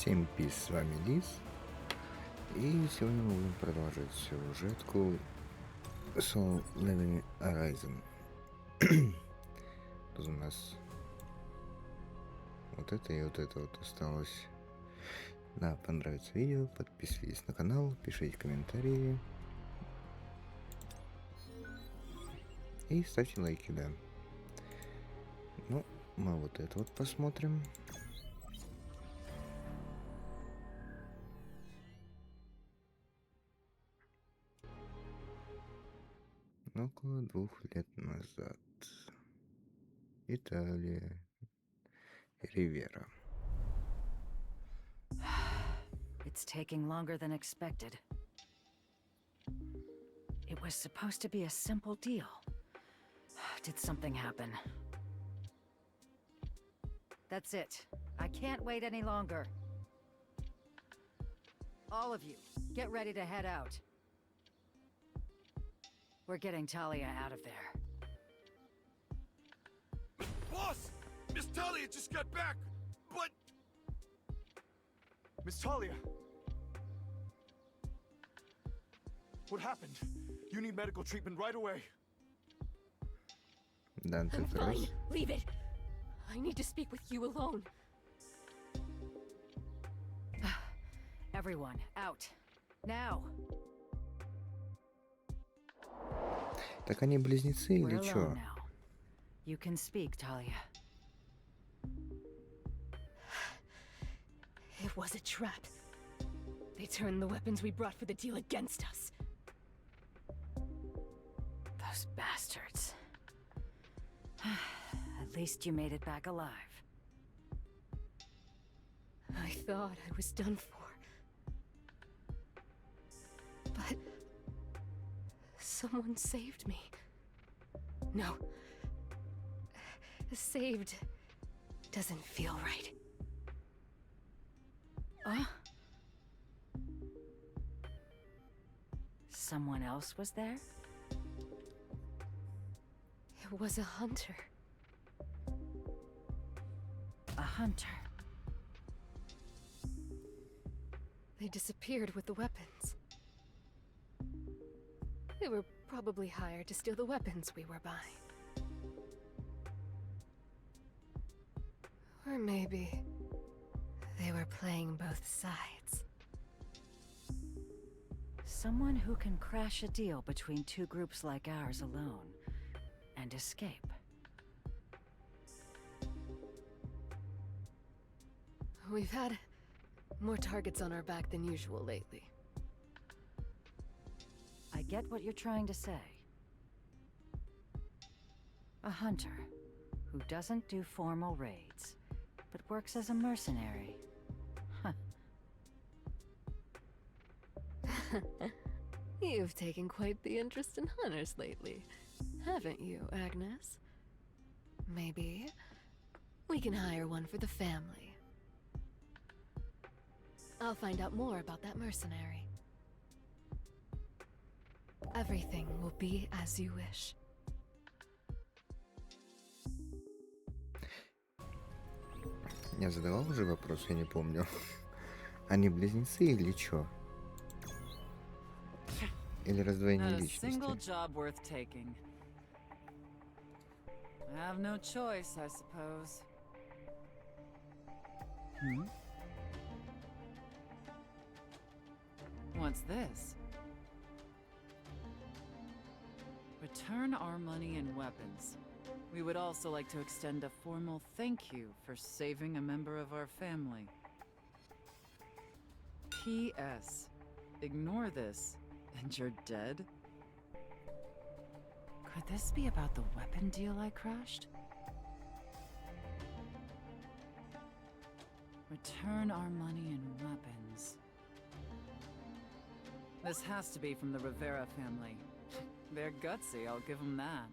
Всем пис, с вами Лис. И сегодня мы будем продолжать сюжетку с LevelingARISE. Тут у нас вот это и вот это вот осталось. Да, понравится видео, подписывайтесь на канал, пишите комментарии. И ставьте лайки, да. Ну, мы вот это вот посмотрим. Около 2 лет назад. Италия. Ривера. It's taking longer than expected. It was supposed to be a simple deal. Did something happen? That's it. I can't wait any longer. All of you, get ready to head out. We're getting Talia out of there. Boss! Miss Talia just got back, but... Miss Talia! What happened? You need medical treatment right away. I'm fine. Leave it. I need to speak with you alone. Everyone, out. Now. Так они близнецы или чё? You can speak, Talia. It was a trap. They turned the weapons we brought for the deal against us. Those bastards. At least you made it back alive. I thought I was done for. But... someone saved me. No. Saved... doesn't feel right. Someone else was there? It was a hunter. A hunter? They disappeared with the weapons. They were probably hired to steal the weapons we were buying. Or maybe they were playing both sides. Someone who can crash a deal between two groups like ours alone and escape. We've had more targets on our back than usual lately. I get what you're trying to say. A hunter who doesn't do formal raids, but works as a mercenary. Huh. You've taken quite the interest in hunters lately, haven't you, Agnes? Maybe we can hire one for the family. I'll find out more about that mercenary. Everything will be as you wish. Я задавал уже вопрос, я не помню. Они близнецы или чё? Или раздвоение личности? I have no choice, I suppose. What's this? Return our money and weapons. We would also like to extend a formal thank you for saving a member of our family. P.S. Ignore this, and you're dead? Could this be about the weapon deal I crashed? Return our money and weapons. This has to be from the Rivera family. They're gutsy, I'll give them that.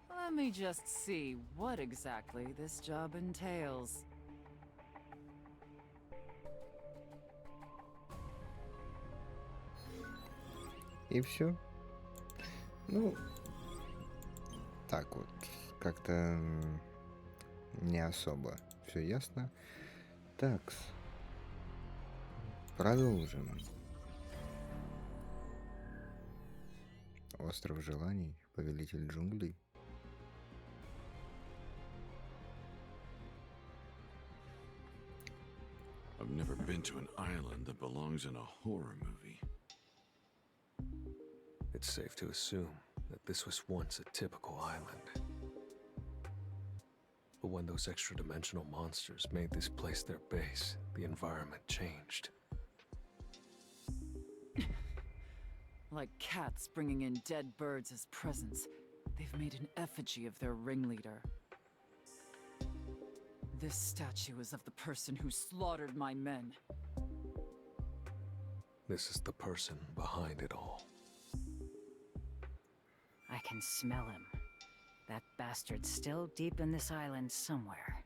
Let me just see what exactly this job entails. И все. Ну, так вот, как-то не особо Все ясно. Так. Продолжим. Остров желаний, повелитель джунглей. I've never been to an island that belongs in a horror movie. It's safe to assume that this was once a typical island. But when those extra-dimensional monsters made this place their base, the environment changed. Like cats bringing in dead birds as presents, they've made an effigy of their ringleader. This statue is of the person who slaughtered my men. This is the person behind it all. I can smell him. That bastard's still deep in this island somewhere.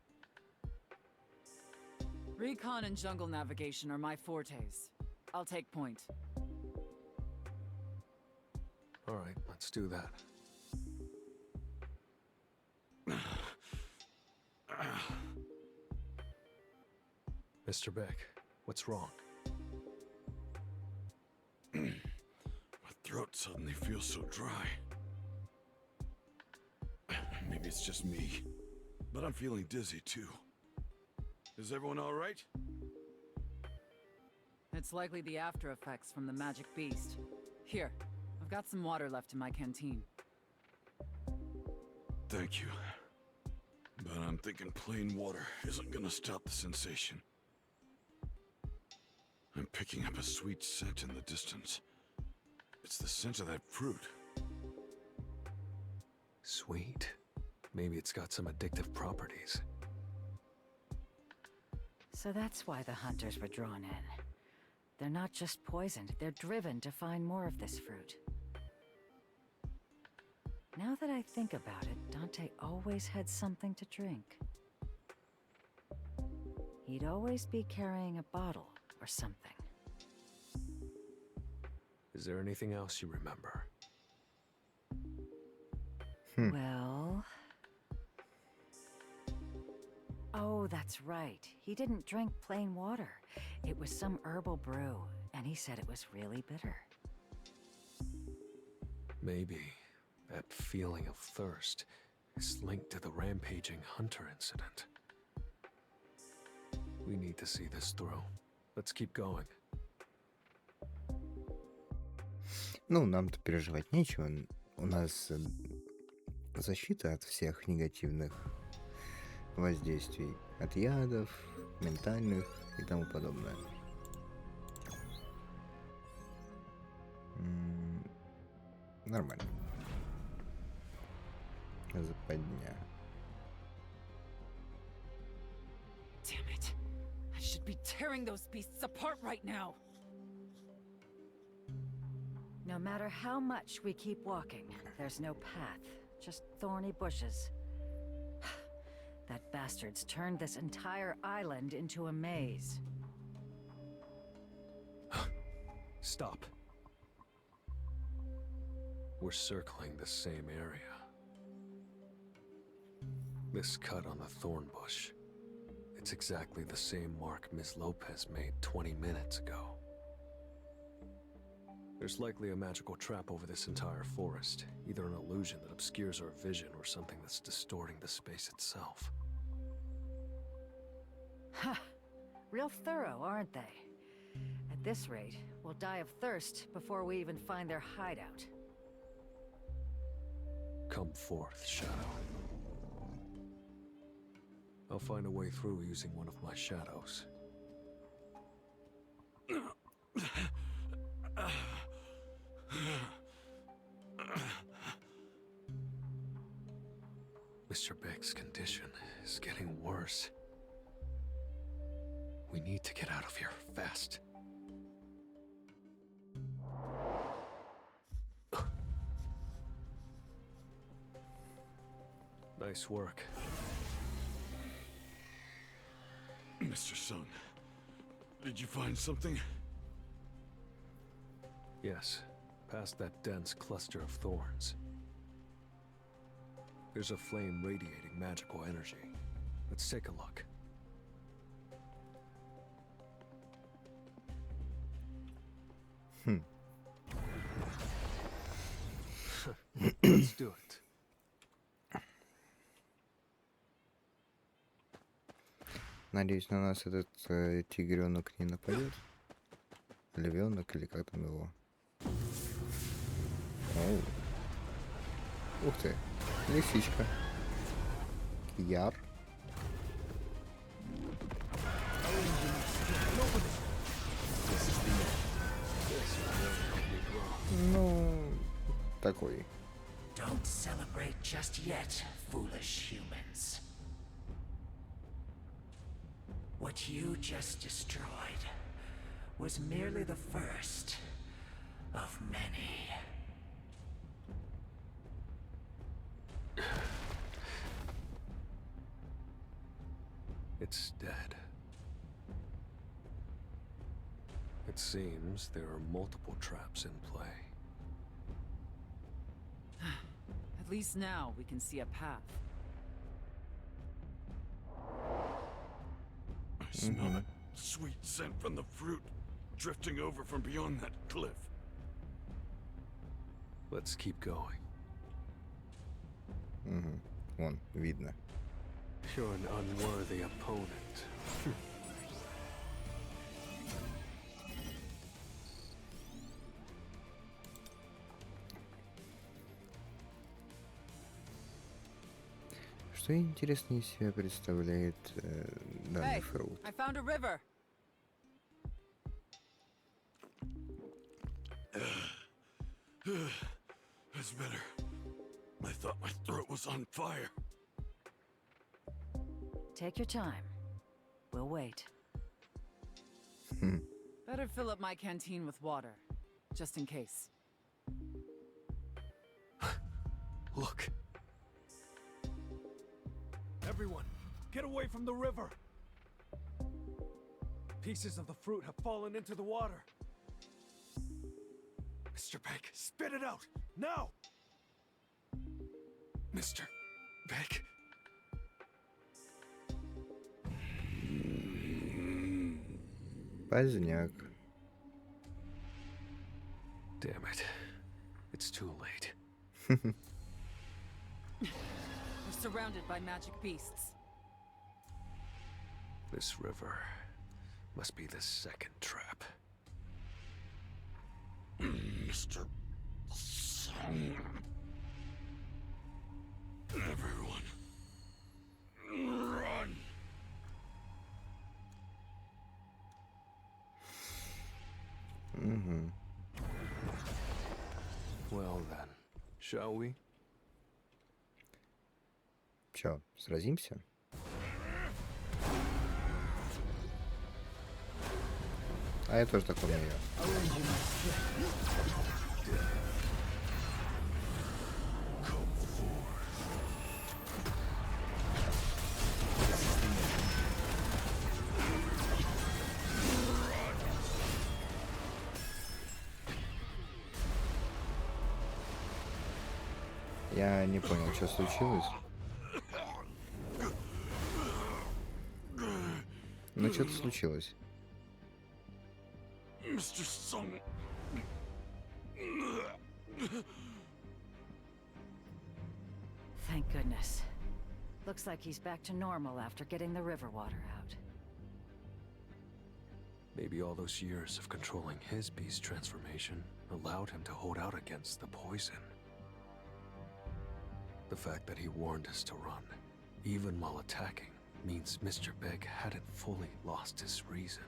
Recon and jungle navigation are my fortes. I'll take point. All right, let's do that. Mr. Beck, what's wrong? My throat suddenly feels so dry. Maybe it's just me, but I'm feeling dizzy too. Is everyone all right? It's likely the after effects from the magic beast. Here, I've got some water left in my canteen. Thank you. But I'm thinking plain water isn't gonna stop the sensation. I'm picking up a sweet scent in the distance. It's the scent of that fruit. Sweet. Maybe it's got some addictive properties. So that's why the hunters were drawn in. They're not just poisoned, they're driven to find more of this fruit. Now that I think about it, Dante always had something to drink. He'd always be carrying a bottle or something. Is there anything else you remember? Well... Oh, that's right. He didn't drink plain water. It was some herbal brew, and he said it was really bitter. Maybe that feeling of thirst is linked to the rampaging hunter incident. We need to see this through. Let's keep going. Ну, нам-то переживать нечего. У нас защита от всех негативных воздействий. От ядов, ментальных и тому подобное. Нормально. Западня. Damn it. I should be tearing those beasts apart right now. No matter how much we keep walking, there's no path, just thorny bushes. That bastard's turned this entire island into a maze. Stop. We're circling the same area. This cut on the thorn bush. It's exactly the same mark Ms. Lopez made 20 minutes ago. There's likely a magical trap over this entire forest, either an illusion that obscures our vision or something that's distorting the space itself. Ha! Real thorough, aren't they? At this rate, we'll die of thirst before we even find their hideout. Come forth, Shadow. I'll find a way through using one of my shadows. Mr. Beck's condition is getting worse. We need to get out of here fast. Nice work. Mr. Sun, did you find something? Yes, past that dense cluster of thorns. There's a flame radiating magical energy. Let's take a look. Let's do it. Надеюсь, на нас этот тигренок не нападет. Львенок или как там его. Оу. Ух ты, лисичка. Яр. Ну, такой. Don't celebrate just yet, foolish humans. What you just destroyed was merely the first of many. It's dead. It seems there are multiple traps in play. At least now we can see a path. I smell that sweet scent from the fruit drifting over from beyond that cliff. Let's keep going. Вон, видно. You're an unworthy opponent. Что интересно из себя представляет данный Hey, фрукт? I found a river. That's better. I thought my throat was on fire. Take your time. We'll wait. Better fill up my canteen with water, just in case. Look. Everyone, get away from the river. Pieces of the fruit have fallen into the water. Mr. Beck, spit it out, now! Mr. Beck? Поздняк. Damn it. It's too late. We're surrounded by magic beasts. This river must be the second trap. Mr. Sun. Everyone. Run! Well then, shall we? Чё, сразимся? А я тоже так умею. Я не понял, что случилось. Ну, что-то случилось. Mr. Sun. Thank goodness. Looks like he's back to normal after getting the river water out. Maybe all those years of controlling his beast transformation allowed him to hold out against the poison. The fact that he warned us to run, even while attacking, means Mr. Big hadn't fully lost his reason.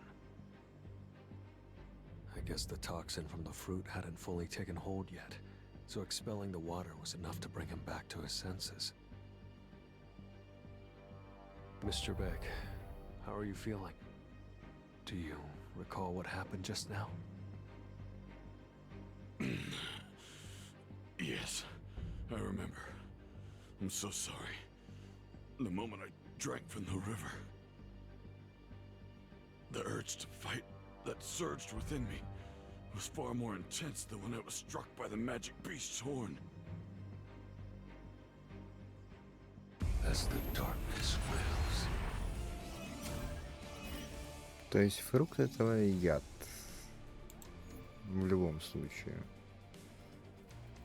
I guess the toxin from the fruit hadn't fully taken hold yet, so expelling the water was enough to bring him back to his senses. Mr. Beck, how are you feeling? Do you recall what happened just now? Yes, I remember. I'm so sorry. The moment I drank from the river, the urge to fight that surged within me was far more intense than when I was struck by the magic beast's horn. As the darkness wills. То есть фрукт этого яд. В любом случае.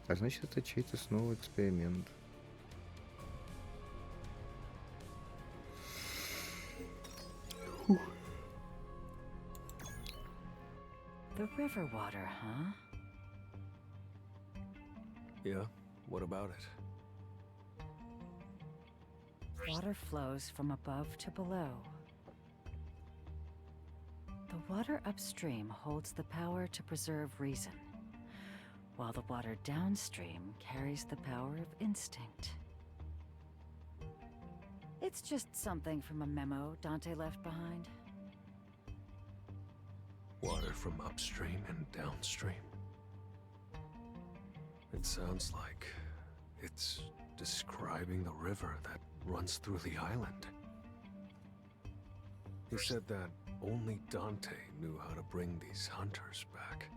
А значит, это чей-то снова эксперимент. The river water, huh? Yeah? What about it? Water flows from above to below. The water upstream holds the power to preserve reason, while the water downstream carries the power of instinct. It's just something from a memo Dante left behind. Water from upstream and downstream. It sounds like it's describing the river that runs through the island. He said that only Dante knew how to bring these hunters back.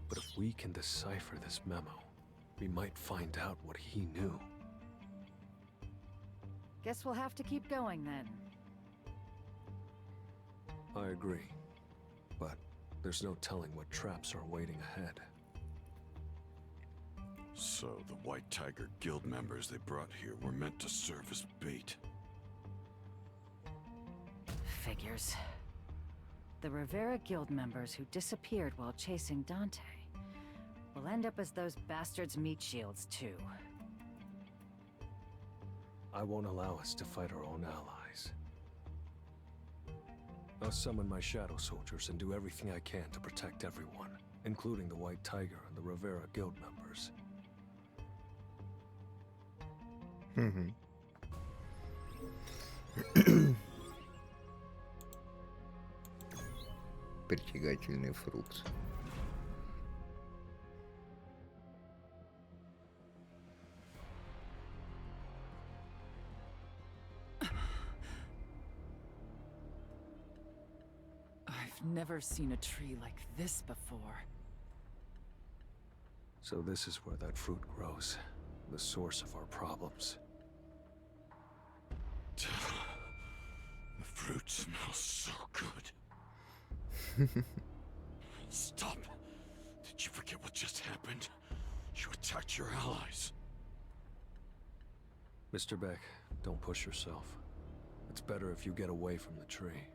But if we can decipher this memo, we might find out what he knew. Guess we'll have to keep going then. I agree. But there's no telling what traps are waiting ahead. So the White Tiger Guild members they brought here were meant to serve as bait. Figures. The Rivera Guild members who disappeared while chasing Dante will end up as those bastards' meat shields too. I won't allow us to fight our own allies. I'll summon my shadow soldiers and do everything I can to protect everyone, including the White Tiger and the Rivera Guild members. Притягательный фрукт. I've never seen a tree like this before. So this is where that fruit grows, the source of our problems. The fruit smells so good. Stop! Did you forget what just happened? You attacked your allies. Mr. Beck, don't push yourself. It's better if you get away from the tree.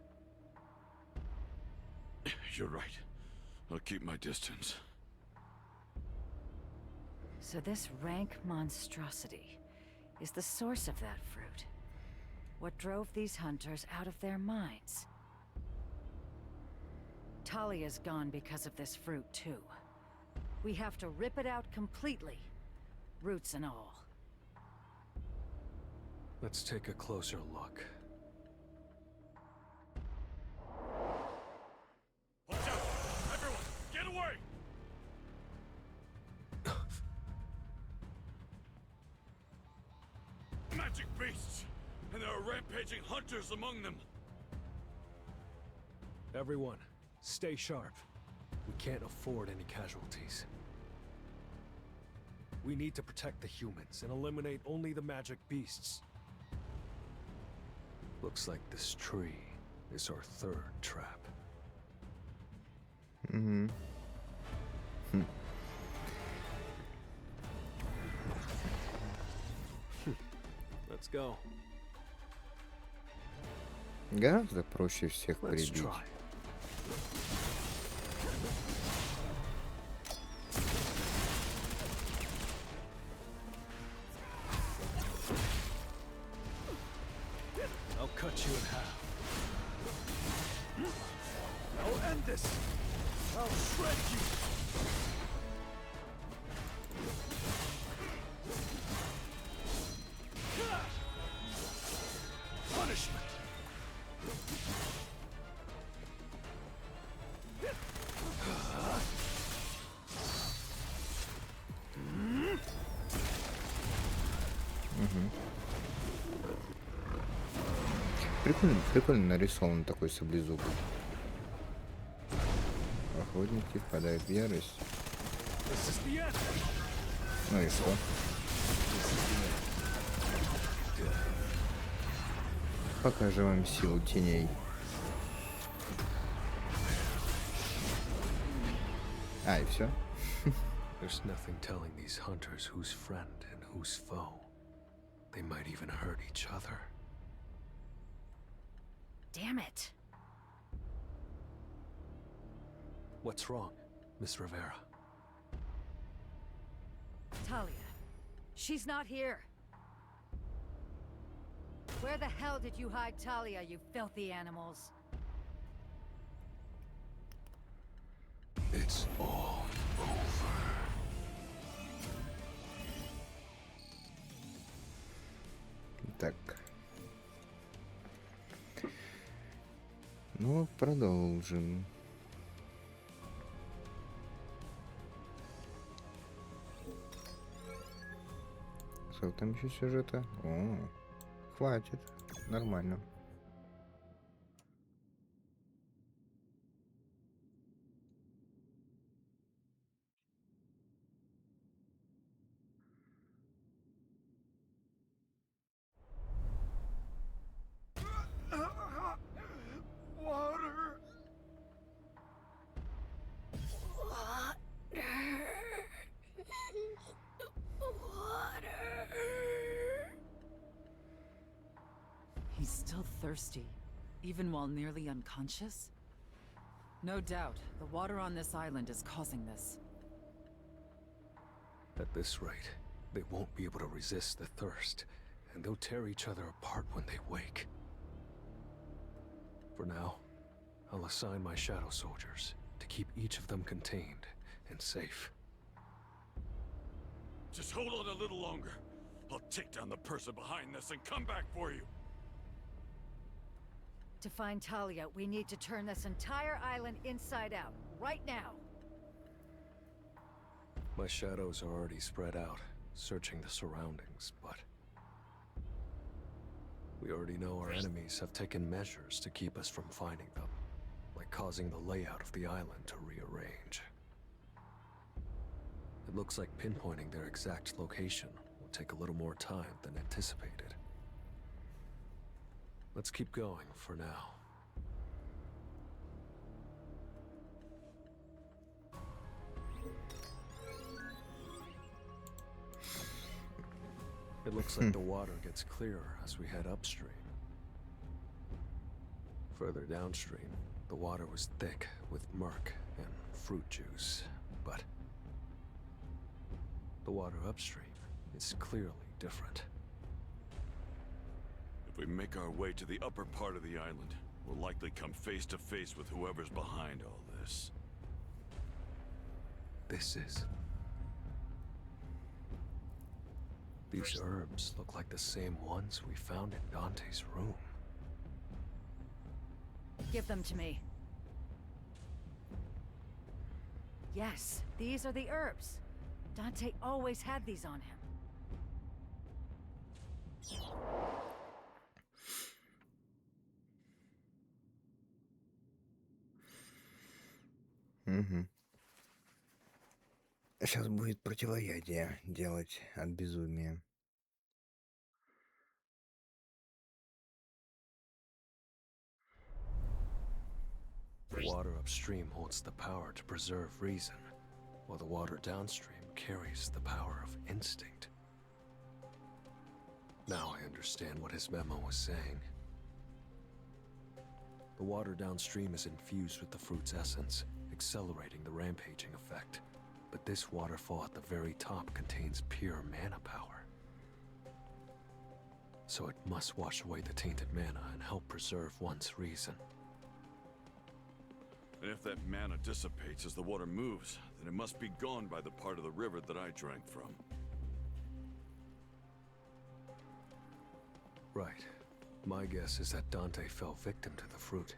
You're right. I'll keep my distance. So this rank monstrosity is the source of that fruit. What drove these hunters out of their minds. Talia's gone because of this fruit, too. We have to rip it out completely, roots and all. Let's take a closer look. Watch out! Everyone, get away! Magic beasts! And there are rampaging hunters among them! Everyone, stay sharp. We can't afford any casualties. We need to protect the humans and eliminate only the magic beasts. Looks like this tree is our third trap. Let's go. Гораздо проще всех Let's прибить. try. I'll cut you in half. I'll end this. I'll shred you. Punishment. Прикольно нарисован такой саблезубый. Охотники впадают в ярость. This is the end. Ну и что? Покажем вам силу теней. А, и все? There's nothing telling these hunters who's friend and who's foe. They might even hurt each other. Damn it. What's wrong, Miss Rivera? Talia. She's not here. Where the hell did you hide Talia, you filthy animals? It's all over. Так. Ну, продолжим. Сколько там еще сюжета? О, хватит. Нормально. Water. He's still thirsty, even while nearly unconscious? No doubt, the water on this island is causing this. At this rate, they won't be able to resist the thirst, and they'll tear each other apart when they wake. For now, I'll assign my shadow soldiers to keep each of them contained and safe. Just hold on a little longer. I'll take down the person behind this and come back for you. To find Talia, we need to turn this entire island inside out, right now. My shadows are already spread out, searching the surroundings, but we already know our enemies have taken measures to keep us from finding them, like causing the layout of the island to rearrange. It looks like pinpointing their exact location will take a little more time than anticipated. Let's keep going for now. It looks like the water gets clearer as we head upstream. Further downstream, the water was thick with murk and fruit juice, but the water upstream is clearly different. If we make our way to the upper part of the island, we'll likely come face to face with whoever's behind all this. These herbs look like the same ones we found in Dante's room. Give them to me. Yes, these are the herbs. Dante always had these on him. Угу. Сейчас будет противоядие делать от безумия. The water upstream holds the power to preserve reason, while the water downstream carries the power of instinct. Now I understand what his memo was saying. The water downstream is infused with the fruit's essence, accelerating the rampaging effect. But this waterfall at the very top contains pure mana power. So it must wash away the tainted mana and help preserve one's reason. And if that mana dissipates as the water moves, then it must be gone by the part of the river that I drank from. Right. My guess is that Dante fell victim to the fruit,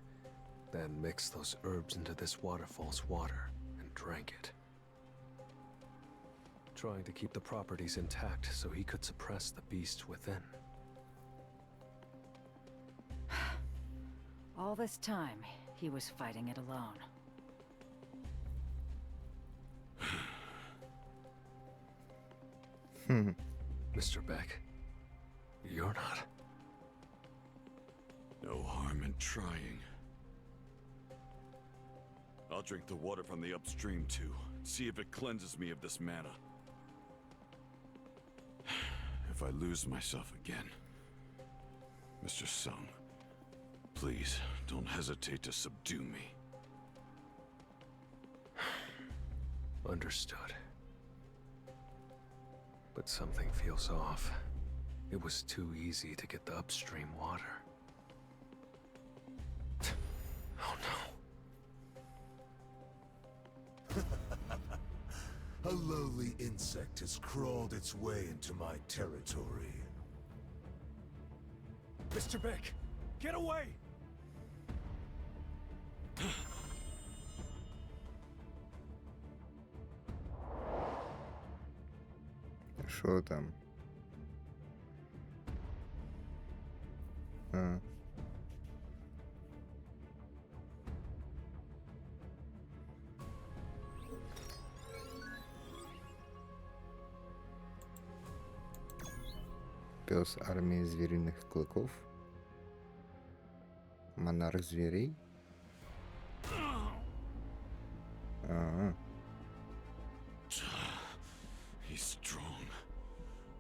then mixed those herbs into this waterfall's water and drank it. Trying to keep the properties intact so he could suppress the beast within. All this time, he was fighting it alone. Mr. Beck, you're not... No harm in trying. I'll drink the water from the upstream too. See if it cleanses me of this mana. If I lose myself again, Mr. Sung, please don't hesitate to subdue me. Understood. But something feels off. It was too easy to get the upstream water. Oh no. A lowly insect has crawled its way into my territory. Mr. Beck, get away! Що там? А. Пес армії звіриних кликов. Монарх зверей. Ага. He's strong,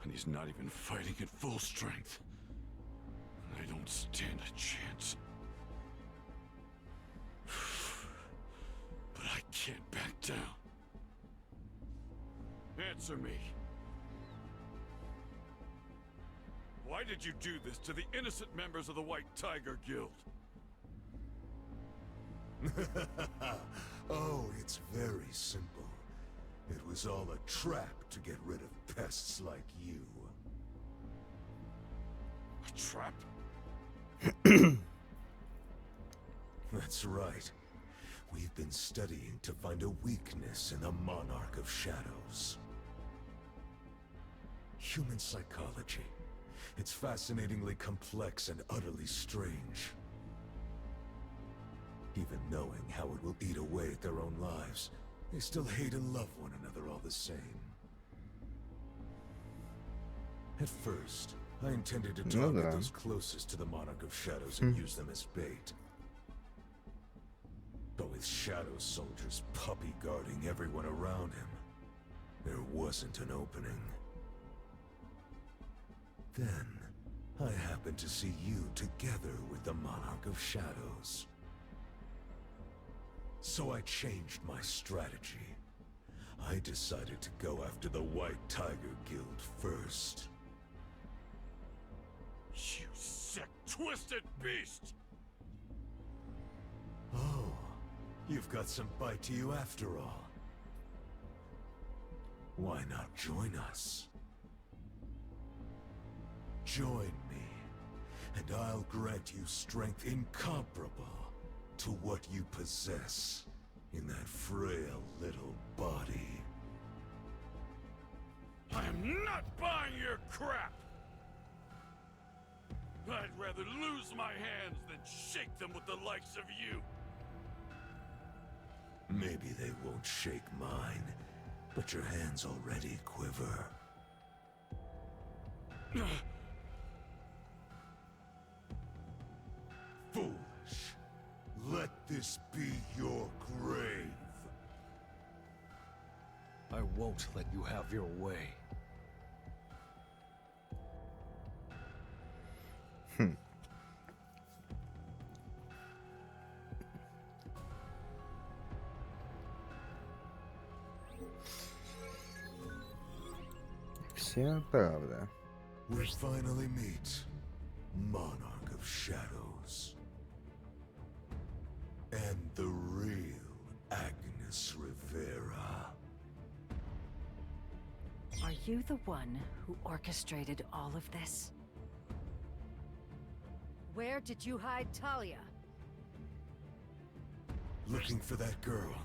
and he's not even fighting at full strength. I don't stand a chance. But I can't back down. Answer me. Why did you do this to the innocent members of the White Tiger Guild? Oh, it's very simple. It was all a trap to get rid of pests like you. A trap? That's right. We've been studying to find a weakness in the Monarch of Shadows. Human psychology. It's fascinatingly complex and utterly strange. Even knowing how it will eat away at their own lives, they still hate and love one another all the same. At first, I intended to target those closest to the Monarch of Shadows and use them as bait. But with Shadow soldiers puppy guarding everyone around him, there wasn't an opening. Then, I happened to see you together with the Monarch of Shadows. So I changed my strategy. I decided to go after the White Tiger Guild first. You sick, twisted beast! Oh, you've got some bite to you after all. Why not join us? Join me, and I'll grant you strength incomparable to what you possess in that frail little body. I am not buying your crap! I'd rather lose my hands than shake them with the likes of you! Maybe they won't shake mine, but your hands already quiver. Foolish. Let this be your grave. I won't let you have your way. Вся правда. We finally meet, Monarch of Shadows. And the real Agnes Rivera. Are you the one who orchestrated all of this? Where did you hide Talia? Looking for that girl.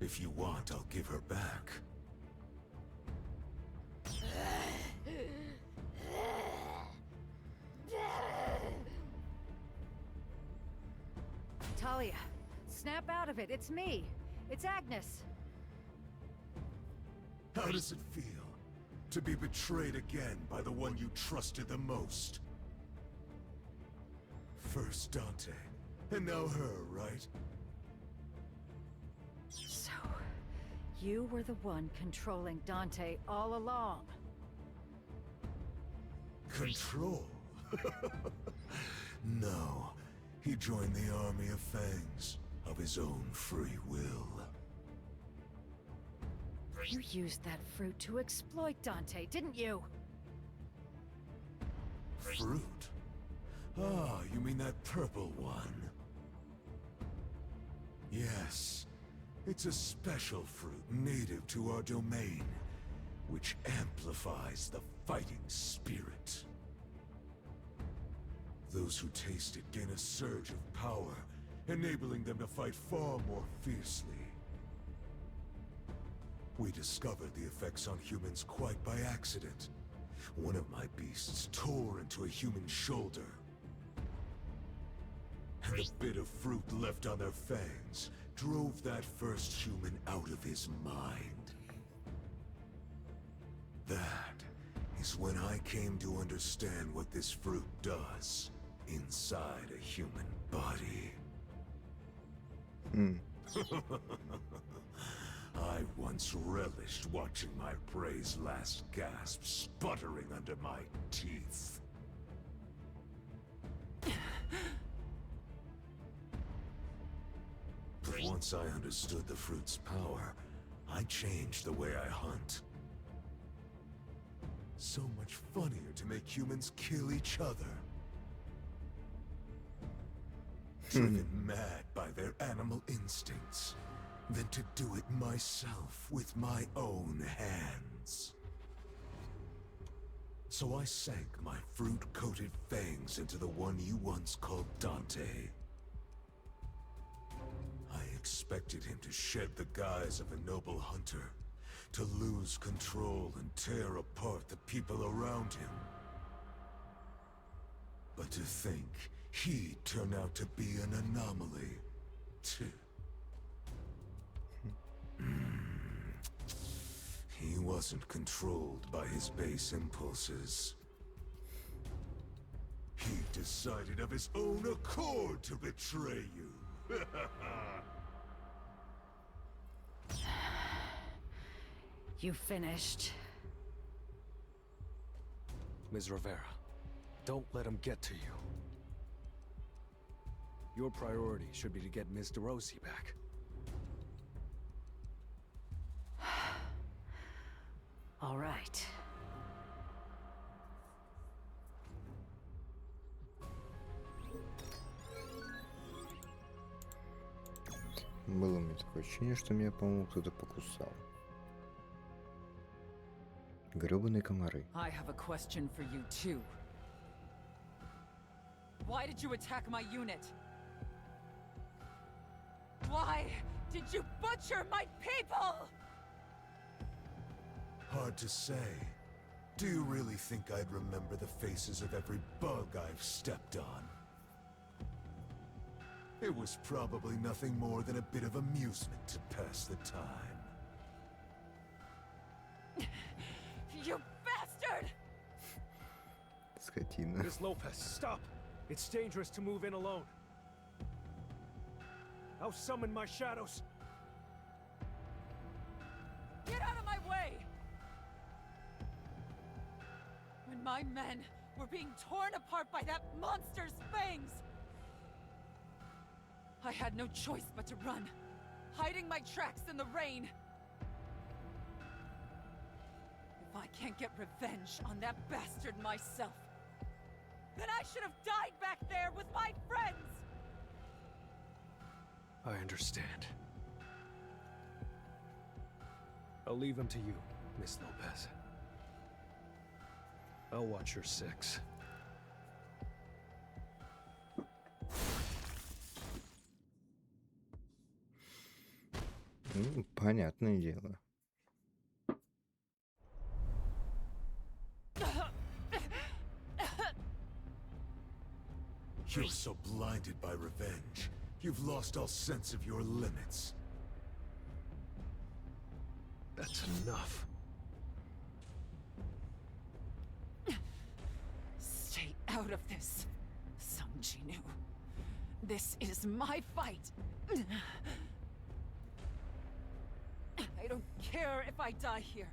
If you want, I'll give her back. Talia, snap out of it. It's me. It's Agnes. How does it feel to be betrayed again by the one you trusted the most? First Dante, and now her, right? You were the one controlling Dante all along. Control? No. He joined the army of Fangs of his own free will. You used that fruit to exploit Dante, didn't you? Fruit? Ah, you mean that purple one? Yes. It's a special fruit native to our domain, which amplifies the fighting spirit. Those who taste it gain a surge of power, enabling them to fight far more fiercely. We discovered the effects on humans quite by accident. One of my beasts tore into a human shoulder. And the bit of fruit left on their fangs drove that first human out of his mind. That is when I came to understand what this fruit does inside a human body. I once relished watching my prey's last gasp sputtering under my teeth. But once I understood the fruit's power, I changed the way I hunt. So much funnier to make humans kill each other. Driven mad by their animal instincts, than to do it myself with my own hands. So I sank my fruit-coated fangs into the one you once called Dante. I expected him to shed the guise of a noble hunter, to lose control and tear apart the people around him. But to think he'd turn out to be an anomaly, too. He wasn't controlled by his base impulses. He decided of his own accord to betray you. You finished. Ms. Rivera, don't let him get to you. Your priority should be to get Ms. DeRossi back. All right. Было у меня такое ощущение, что меня, по-моему, кто-то покусал. Грёбаные комары. I have a question for you too. Why did you attack my unit? Why did you butcher my people? Hard to say. Do you really think I'd remember the faces of every bug I've stepped on? It was probably nothing more than a bit of amusement to pass the time. You bastard! Скотина. Miss Lopez, stop! It's dangerous to move in alone. I'll summon my shadows. Get out of my way! When my men were being torn apart by that monster's fangs, I had no choice but to run, hiding my tracks in the rain. If I can't get revenge on that bastard myself, then I should have died back there with my friends! I understand. I'll leave him to you, Miss Lopez. I'll watch your six. Ну, понятное дело. You're so blinded by revenge, you've lost all sense of your limits. That's enough. Stay out of this, Sung Jinu. This is my fight. I don't care if I die here.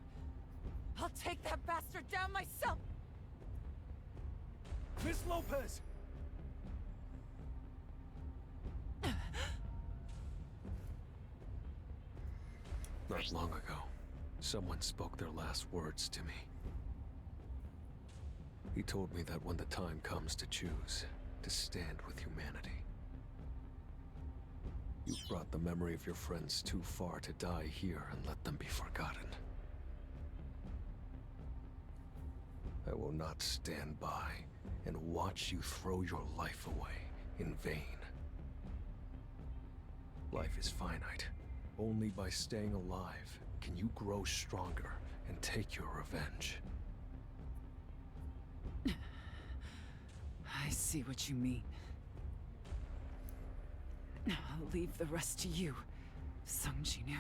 I'll take that bastard down myself! Miss Lopez! Not long ago, someone spoke their last words to me. He told me that when the time comes to choose, to stand with humanity, you've brought the memory of your friends too far to die here and let them be forgotten. I will not stand by and watch you throw your life away in vain. Life is finite. Only by staying alive can you grow stronger and take your revenge. I see what you mean. I'll leave the rest to you, Sung Jinwoo.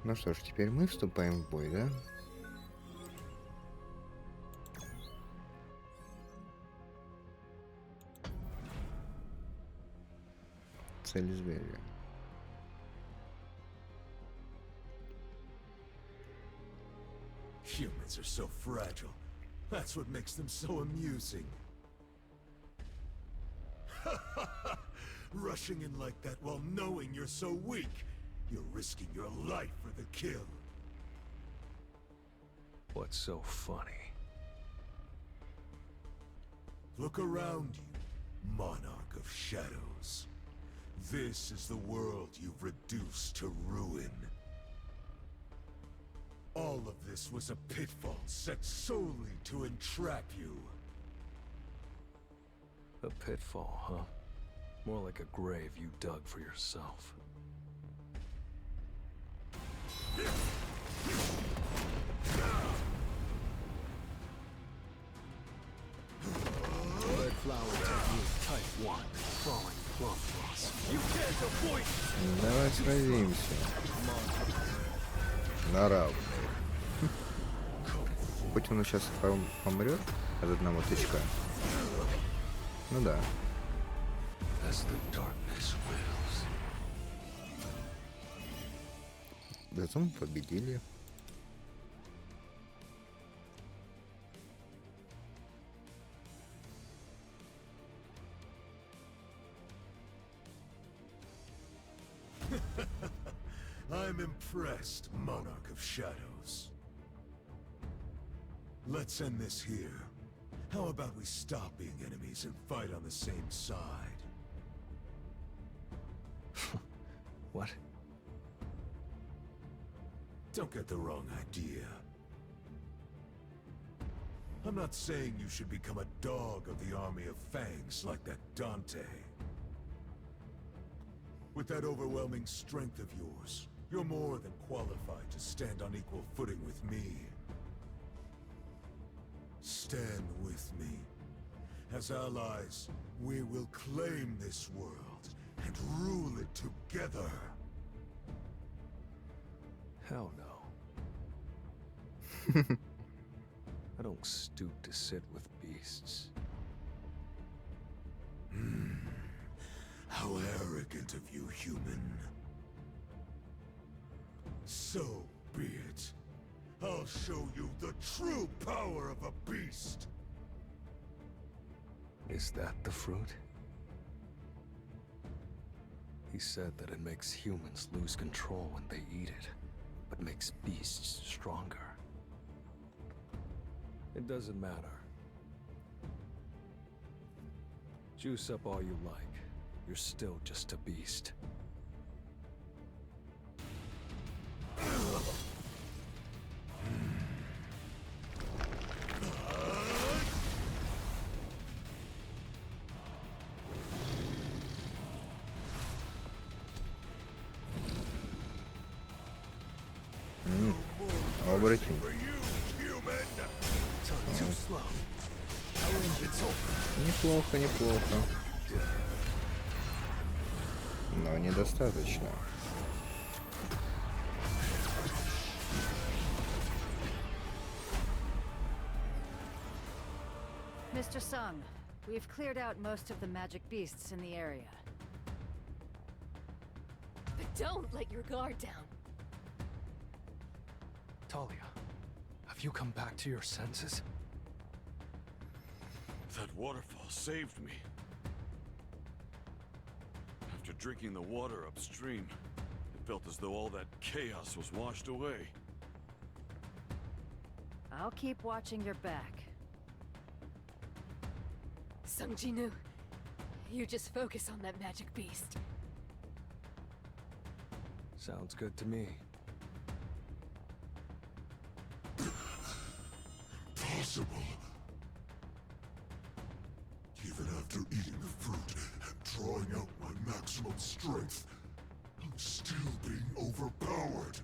Ну что ж, теперь мы вступаем в бой, да? Цель зверя. Humans are so fragile. That's what makes them so amusing. Rushing in like that while knowing you're so weak. You're risking your life for the kill. What's so funny? Look around you, monarch of shadows. This is the world you've reduced to ruin. All of this was a pitfall set solely to entrap you. A pitfall, huh? More like a grave you dug for yourself. Red flower technique type 1. Falling plum cross. You can't avoid it! Давай сразимся. На равных. Хоть он сейчас помрет от одного тычка. Ну да. As the darkness wills. Зато мы победили. I'm impressed, monarch of shadows. Let's end this here. How about we stop being enemies and fight on the same side? What? Don't get the wrong idea. I'm not saying you should become a dog of the army of fangs like that Dante. With that overwhelming strength of yours, you're more than qualified to stand on equal footing with me. Stand with me. As allies, we will claim this world and rule it together. Hell no. I don't stoop to sit with beasts. How arrogant of you, human. So be it. I'll show you the true power of a beast. Is that the fruit? He said that it makes humans lose control when they eat it, but makes beasts stronger. It doesn't matter. Juice up all you like. You're still just a beast. Оборотень. Неплохо, неплохо. Но недостаточно. Mr. Sung, we've cleared out most of the magic beasts in the area. But don't let your guard down. Talia, have you come back to your senses? That waterfall saved me. After drinking the water upstream, it felt as though all that chaos was washed away. I'll keep watching your back. Sung Jinu, you just focus on that magic beast. Sounds good to me. Possible. Even after eating the fruit and drawing out my maximum strength, I'm still being overpowered.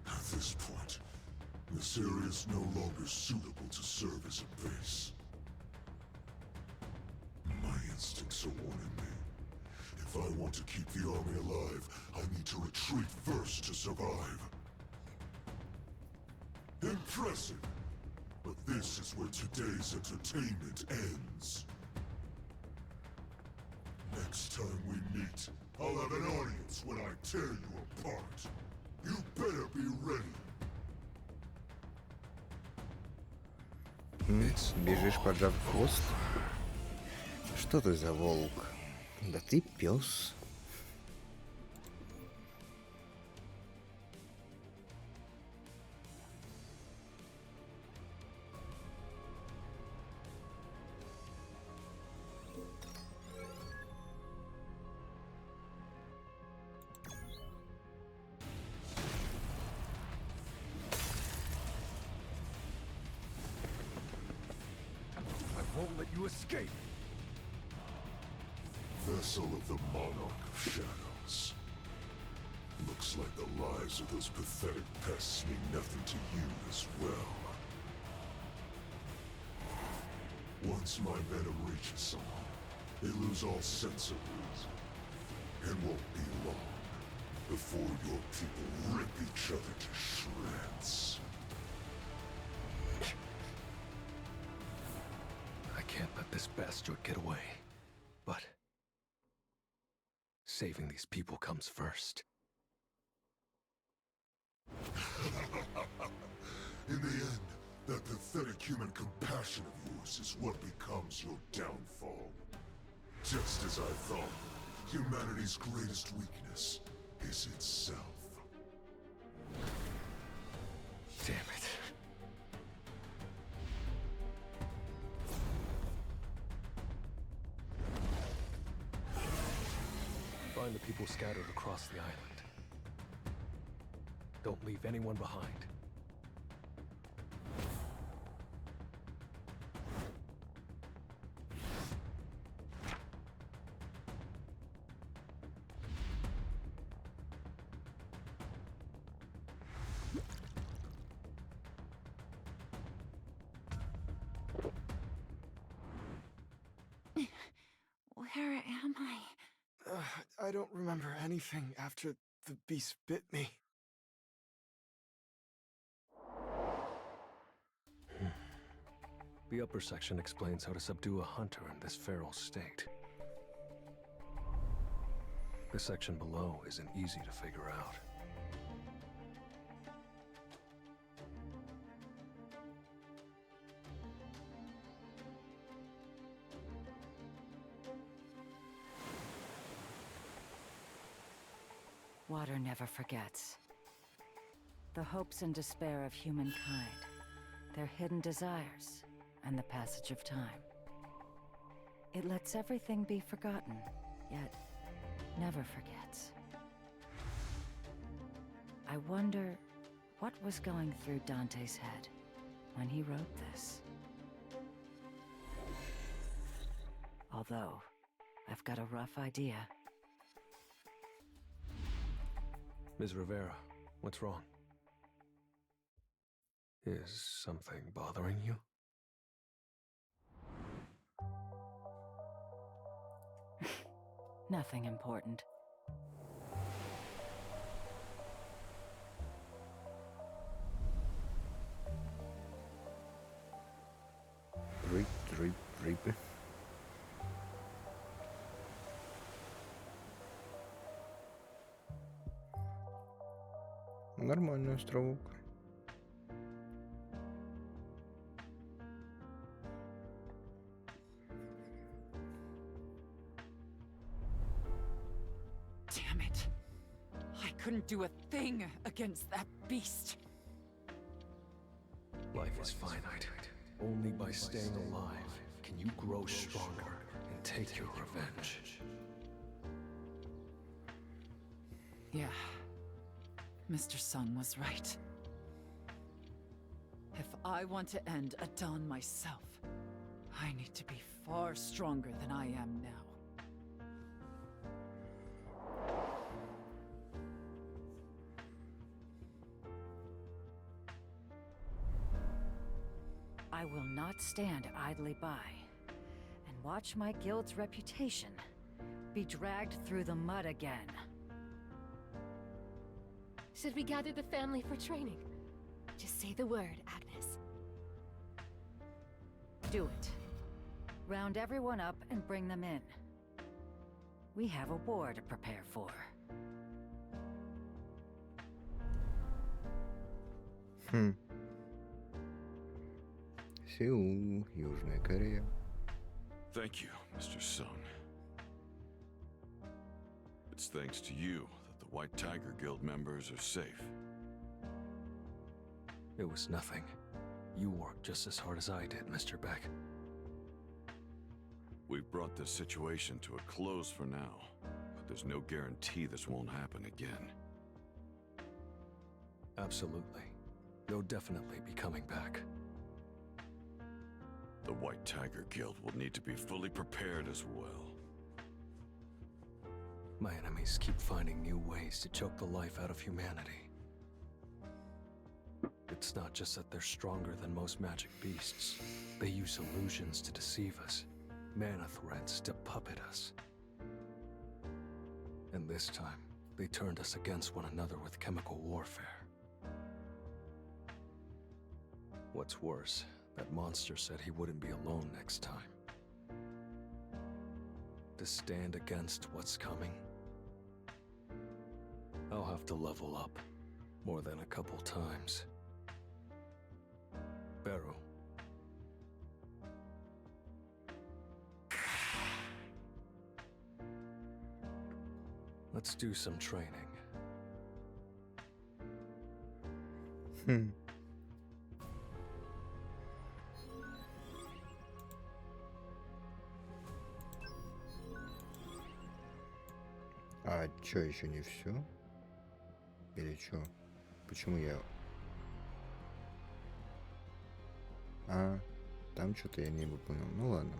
At this point, this area is no longer suitable to serve as a base. My instincts are warning me. If I want to keep the army alive, I need to retreat first to survive. Impressive! But this is where today's entertainment ends. Next time we meet, I'll have an audience when I tear you apart. You better be ready. Бежишь, поджав хвост? Что ты за волк? Да ты пес. I won't let you escape. Vessel of the monarch of shadows. Looks like the lives of those pathetic pests mean nothing to you as well. Once my venom reaches someone, they lose all sense of reason. It won't be long before your people rip each other to shreds. I can't let this bastard get away. But saving these people comes first. In the end, that pathetic human compassion of yours is what becomes your downfall. Just as I thought, humanity's greatest weakness is itself. Damn it. Find the people scattered across the island. Don't leave anyone behind. Where am I? I don't remember anything after the beast bit me. The upper section explains how to subdue a hunter in this feral state. The section below isn't easy to figure out. Water never forgets. The hopes and despair of humankind, their hidden desires, and the passage of time. It lets everything be forgotten, yet never forgets. I wonder what was going through Dante's head when he wrote this. Although, I've got a rough idea. Ms. Rivera, what's wrong? Is something bothering you? Nothing important. Нормальный островок. Damn it. I couldn't do a thing against that beast. Life is finite. Only by staying alive can you grow stronger and take your revenge. Yeah. Mr. Sung was right. If I want to end Adon myself, I need to be far stronger than I am now. I will not stand idly by and watch my guild's reputation be dragged through the mud again. Should we gather the family for training? Just say the word, Agnes. Do it. Round everyone up and bring them in. We have a war to prepare for. Сеул, Южная Корея. Thank you, Mr. Sung. It's thanks to you that the White Tiger Guild members are safe. It was nothing. You worked just as hard as I did, Mr. Beck. We've brought this situation to a close for now, but there's no guarantee this won't happen again. Absolutely. They'll definitely be coming back. The White Tiger Guild will need to be fully prepared as well. My enemies keep finding new ways to choke the life out of humanity. It's not just that they're stronger than most magic beasts. They use illusions to deceive us, mana threats to puppet us. And this time, they turned us against one another with chemical warfare. What's worse, that monster said he wouldn't be alone next time. To stand against what's coming, I'll have to level up more than a couple times. Barrow. Let's do some training. А чё, еще не все? Или чё? Почему я... А, там что-то я не выполнил. Ну ладно.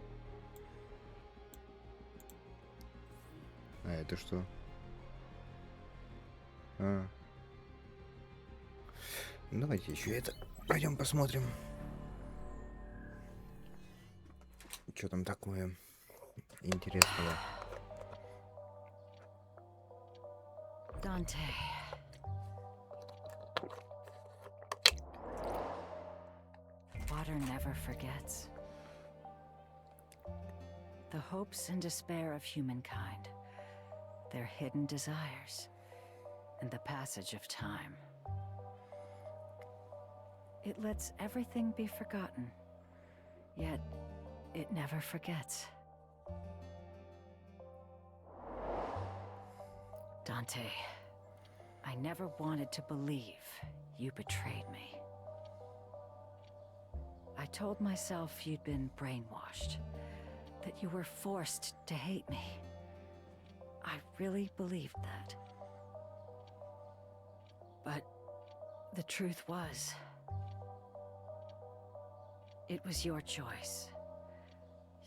А это что? А. Давайте еще это пойдем посмотрим. Что там такое интересного? Dante. Water never forgets. The hopes and despair of humankind, their hidden desires, and the passage of time. It lets everything be forgotten, yet it never forgets. Dante, I never wanted to believe you betrayed me. I told myself you'd been brainwashed, that you were forced to hate me. I really believed that. But the truth was, it was your choice.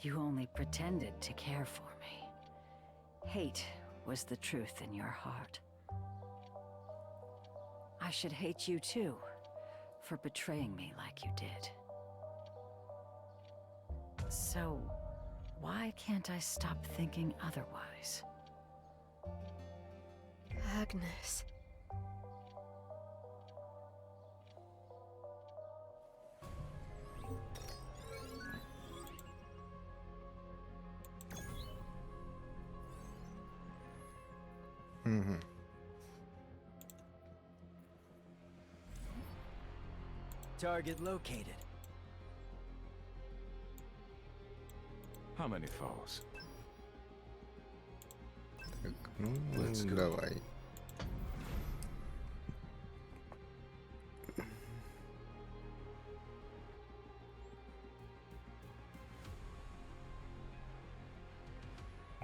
You only pretended to care for me. Hate was the truth in your heart. I should hate you too, for betraying me like you did. So, why can't I stop thinking otherwise? Agnes. Target located. How many foes? Так, ну, Let's go. давай.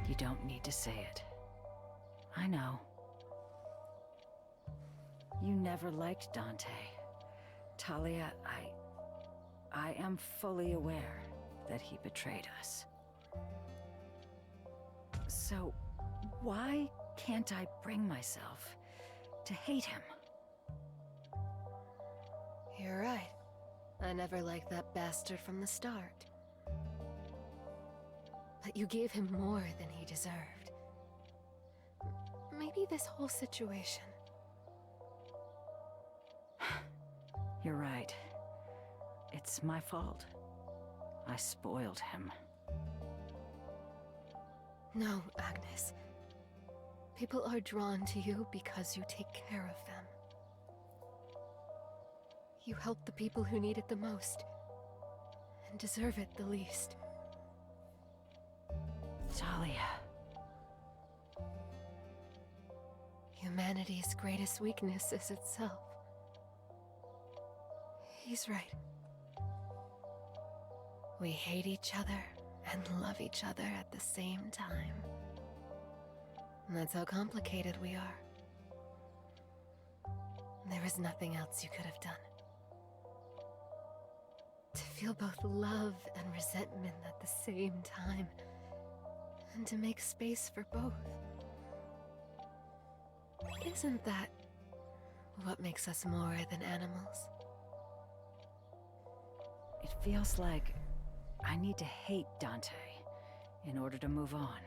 You don't need to say it. I know. You never liked Dante. Talia, I am fully aware that he betrayed us. So, why can't I bring myself to hate him? You're right. I never liked that bastard from the start. But you gave him more than he deserved. Maybe this whole situation. You're right. It's my fault. I spoiled him. No, Agnes. People are drawn to you because you take care of them. You help the people who need it the most, and deserve it the least. Talia. Humanity's greatest weakness is itself. He's right. We hate each other and love each other at the same time. And that's how complicated we are. There is nothing else you could have done. To feel both love and resentment at the same time, and to make space for both. Isn't that what makes us more than animals? It feels like I need to hate Dante in order to move on.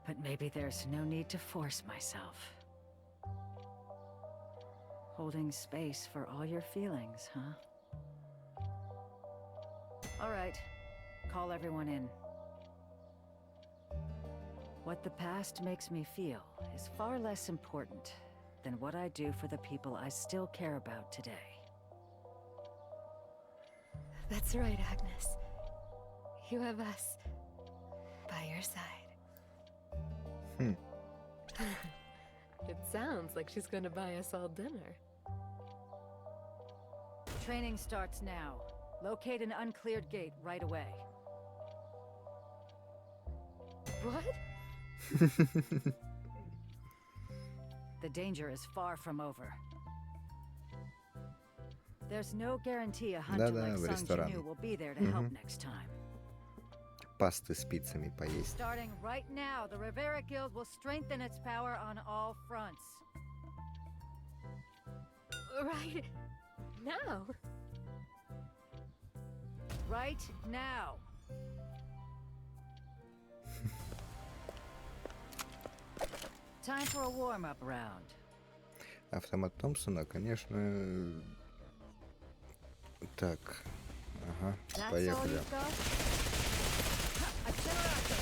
But maybe there's no need to force myself. Holding space for all your feelings, huh? All right, call everyone in. What the past makes me feel is far less important than what I do for the people I still care about today. That's right, Agnes. You have us by your side. It sounds like she's gonna buy us all dinner. Training starts now. Locate an uncleared gate right away. What? The danger is far from over. There's no guarantee a hunter Да-да, like в Sung ресторан. Jinwoo will be there to help next time. Пасты с пиццами поесть. Starting right now, the Rivera Guild will strengthen its power on all fronts. Right now? Right now. Time for a warm-up round. Автомат Томпсона, конечно. Так. Ага, That's all поехали. you've got? Accelerator.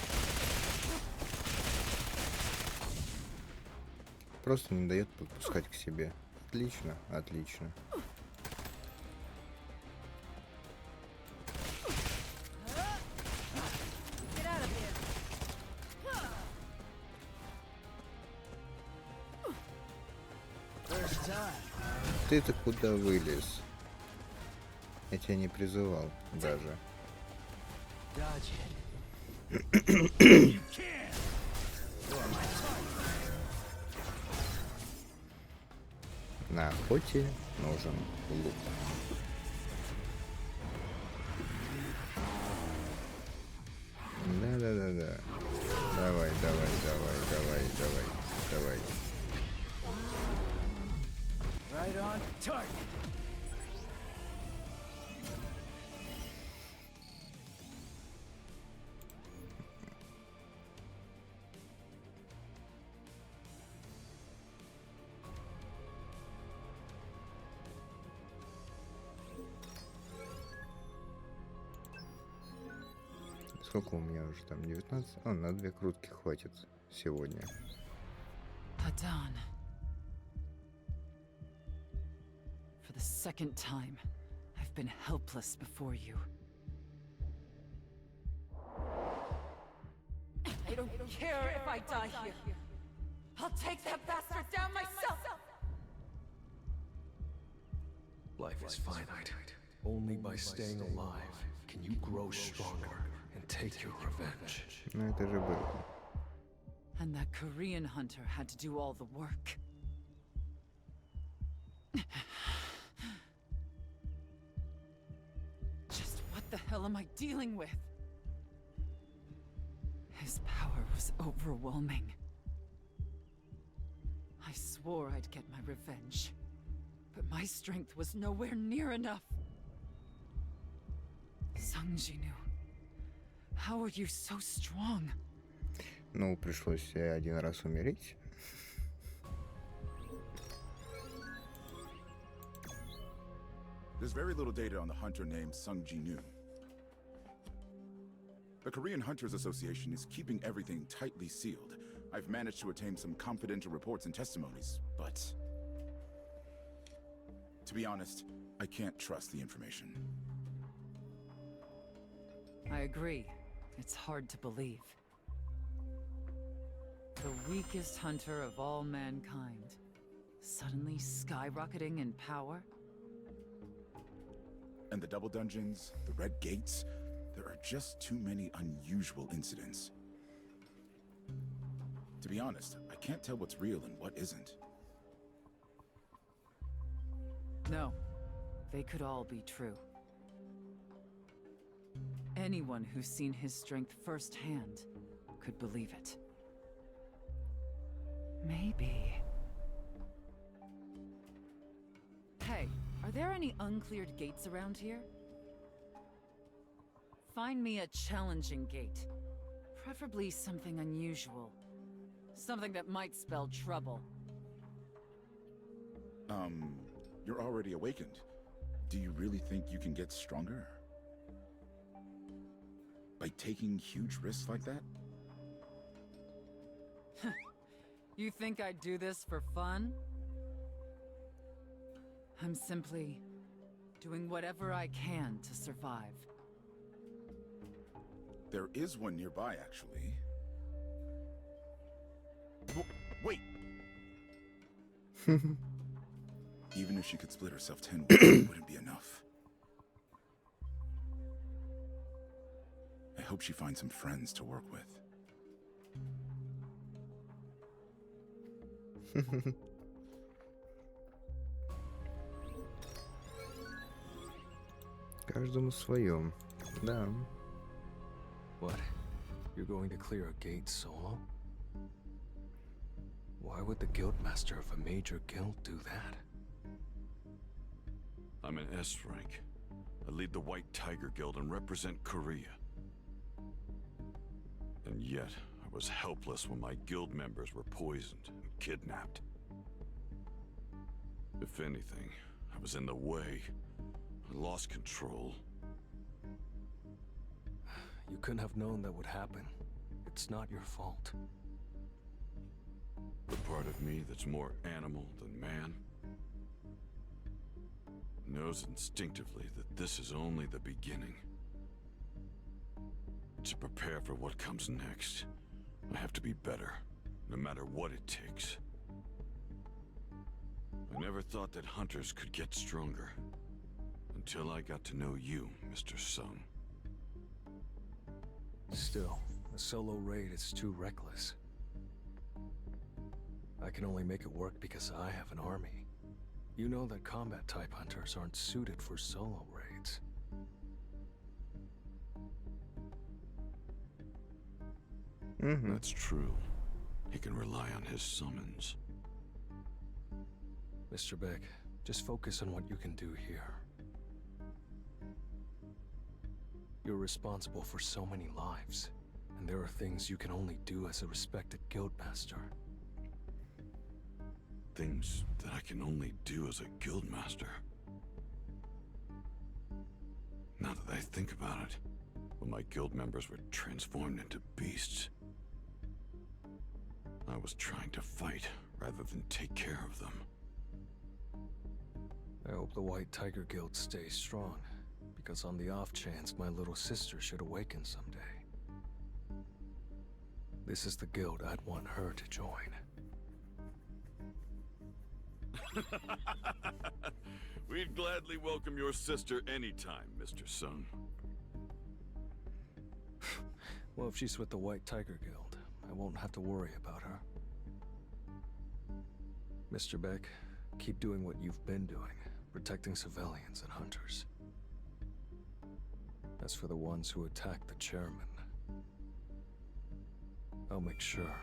Просто не дает подпускать к себе. Отлично, отлично. Get out of here. First time. Ты-то куда вылез? Я тебя не призывал даже. Dodge it. You can. You're my target. На охоте нужен лук. Да-да-да-да. Давай, давай, давай, давай, давай, давай. Right on target. Сколько у меня уже там? 19? А, на 2 крутки хватит сегодня. Adan. the second time, I've been helpless before you. I don't care if I die here. I'll take that bastard down myself! Life is finite. Only by staying alive can you grow stronger and take your revenge. Ну это же было. And that Korean hunter had to do all the work. Just what the hell am I dealing with? His power was overwhelming. I swore I'd get my revenge, but my strength was nowhere near enough. Sung Jinu, how are you so strong? Ну, пришлось один раз умереть. There's very little data on the hunter named Sung Jinu. The Korean Hunters Association is keeping everything tightly sealed. I've managed to obtain some confidential reports and testimonies, but... to be honest, I can't trust the information. I agree. It's hard to believe. The weakest hunter of all mankind, suddenly skyrocketing in power? And the double dungeons, the red gates, there are just too many unusual incidents. To be honest, I can't tell what's real and what isn't. No, they could all be true. Anyone who's seen his strength firsthand could believe it. Maybe... Hey, are there any uncleared gates around here? Find me a challenging gate. Preferably something unusual. Something that might spell trouble. You're already awakened. Do you really think you can get stronger? By taking huge risks like that? You think I'd do this for fun? I'm simply doing whatever I can to survive. There is one nearby, actually. Wait! Even if she could split herself 10 ways, it wouldn't be enough. I hope she finds some friends to work with. Каждому своем. Да. What? You're going to clear a gate solo? Why would the guildmaster of a major guild do that? I'm an S rank. I lead the White Tiger Guild and represent Korea. And yet, I was helpless when my guild members were poisoned and kidnapped. If anything, I was in the way. I lost control. You couldn't have known that would happen. It's not your fault. The part of me that's more animal than man knows instinctively that this is only the beginning. To prepare for what comes next, I have to be better, no matter what it takes. I never thought that hunters could get stronger, until I got to know you, Mr. Sung. Still, a solo raid is too reckless. I can only make it work because I have an army. You know that combat-type hunters aren't suited for solo raids. That's true. He can rely on his summons. Mr. Beck, just focus on what you can do here. You're responsible for so many lives, and there are things you can only do as a respected guildmaster. Things that I can only do as a guildmaster. Now that I think about it, when my guild members were transformed into beasts, I was trying to fight rather than take care of them. I hope the White Tiger Guild stays strong, because on the off chance my little sister should awaken someday, this is the guild I'd want her to join. We'd gladly welcome your sister anytime, Mr. Sung. Well, if she's with the White Tiger Guild, I won't have to worry about her. Mr. Beck, keep doing what you've been doing, protecting civilians and hunters. As for the ones who attacked the chairman, I'll make sure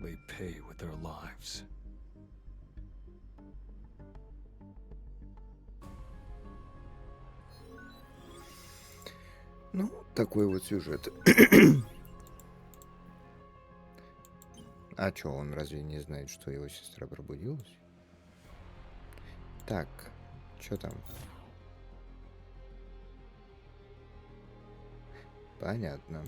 they pay with their lives. Ну, такой вот сюжет. А чё, он разве не знает, что его сестра пробудилась? Так, чё там? Понятно.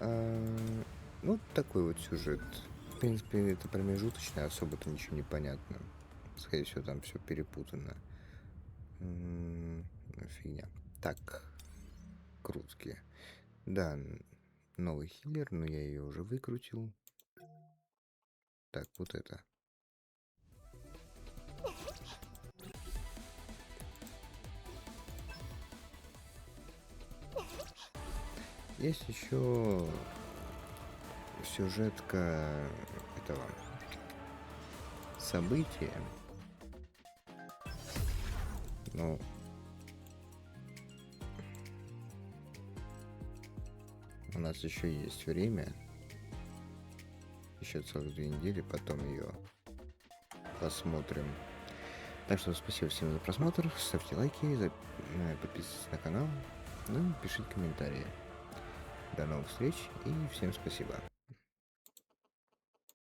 Ну, такой вот сюжет. В принципе, это промежуточное, особо-то ничего не понятно. Скорее всего, там все перепутано. Фигня. Так, крутки. Да, новый хиллер, но я ее уже выкрутил. Так, вот это. Есть еще сюжетка этого события. Ну, у нас еще есть время. Еще целых 2 недели, потом ее посмотрим. Так что спасибо всем за просмотр. Ставьте лайки, подписывайтесь на канал. Ну и пишите комментарии. До новых встреч и всем спасибо.